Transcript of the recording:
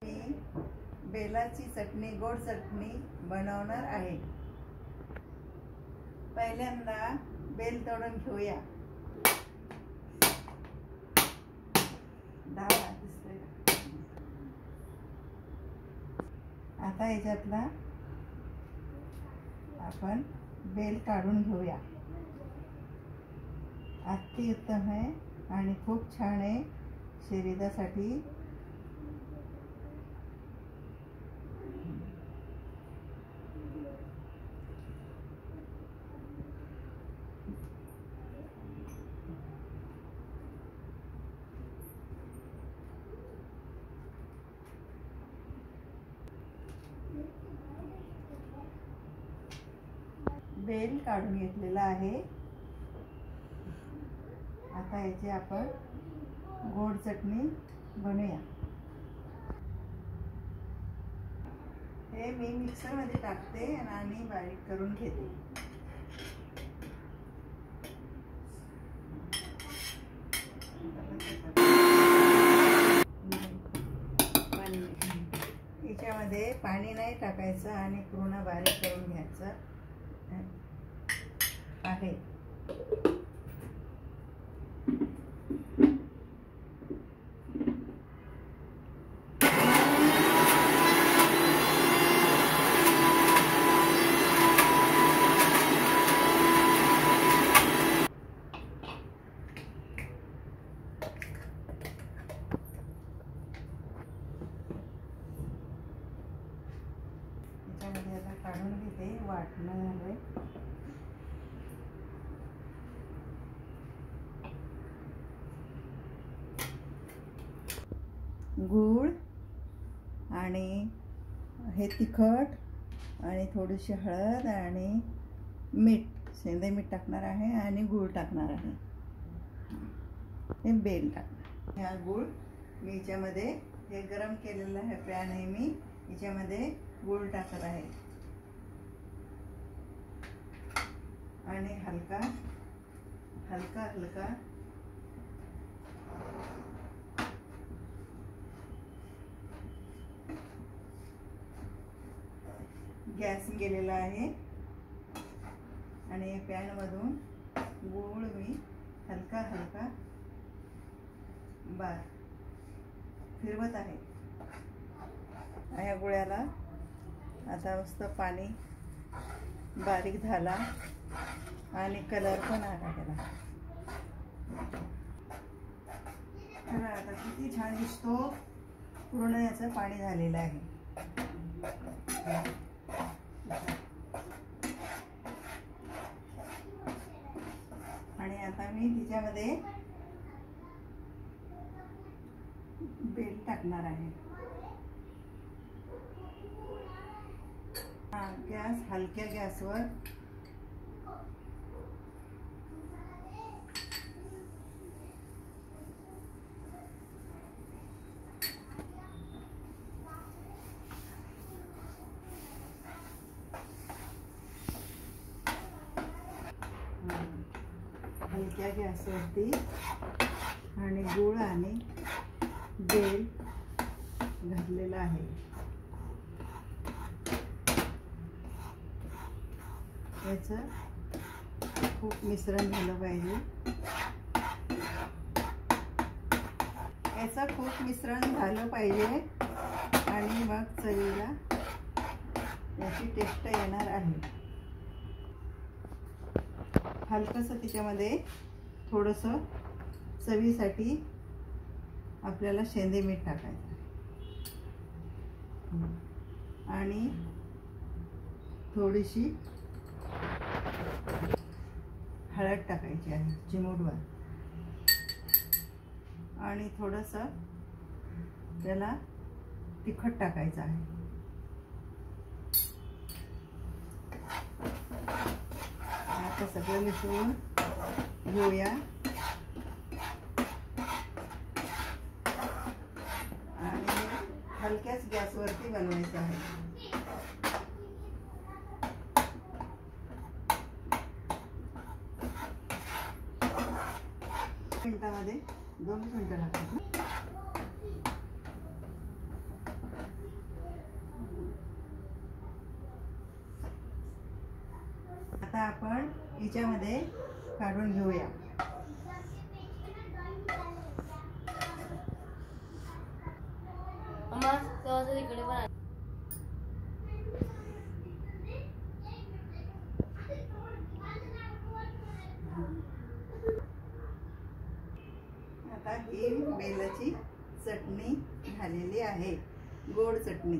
मी बेलाची चटणी, गोड चटणी बनवणार आहे। पहिल्यांदा बेल तोडून घेऊया। आता याच्यातला आपण बेल काढून घेऊया। अति उत्तम आहे आणि खूप छान आहे शरीरासाठी। बेल काढून घेतलेला आहे। आता याची आपण गोड चटणी बनवूया। हे मी मिक्सर मध्ये टाकते आणि बारीक करून घेते। याच्यामध्ये पाणी नाही टाकायचं आणि पूर्ण बारीक करून घ्यायचं आहे। याच्यामध्ये आता काढून घेते, वाटणं झालंय। गूळ आणि हे तिखट आणि थोडीशी हळद आणि मीठ, सेंदे मीठ टाकणार आहे आणि गूळ टाकणार आहे। हे बेल टाकणार। हा गूळ मी याच्यामध्ये, हे गरम केलेलं आहे पॅन आहे, मी याच्यामध्ये गूळ टाकत आहे आणि हलका हलका हलका गॅस गेलेला आहे आणि पॅन मधून गूळ मी हलका हलका फिरवत आहे। या गुळ्याला आता मस्त पाणी बारीक झाला आणि कलर पण आला त्याला। आता किती छान दिसतो, पूर्ण याचं पाणी झालेलं आहे। आणि आता मी तिच्यामध्ये बेल टाकणार आहे। गॅस हलक्या गॅसवर हलक्या गॅसवरती आणि गूळ आणि बेल घातलेला आहे। याचं खूप मिश्रण झालं पाहिजे, याचं खूप मिश्रण झालं पाहिजे आणि मग चवीला याची टेस्ट येणार आहे। हलकंसं त्याच्यामध्ये थोडंसं चवीसाठी आपल्याला शेंदे मीठ टाकायचं आणि थोडीशी हळद टाकायची आहे, चिमूटभर, आणि थोडंसं त्याला तिखट टाकायचं आहे। आता सगळं मिसळून घेऊया आणि हलक्याच गॅसवरती बनवायचं आहे। मिनिटामध्ये 2 मिनिटं लागतात। आता आपण हिच्यामध्ये काढून घेऊया. आता ही बेलाची चटणी झालेली आहे, गोड चटणी.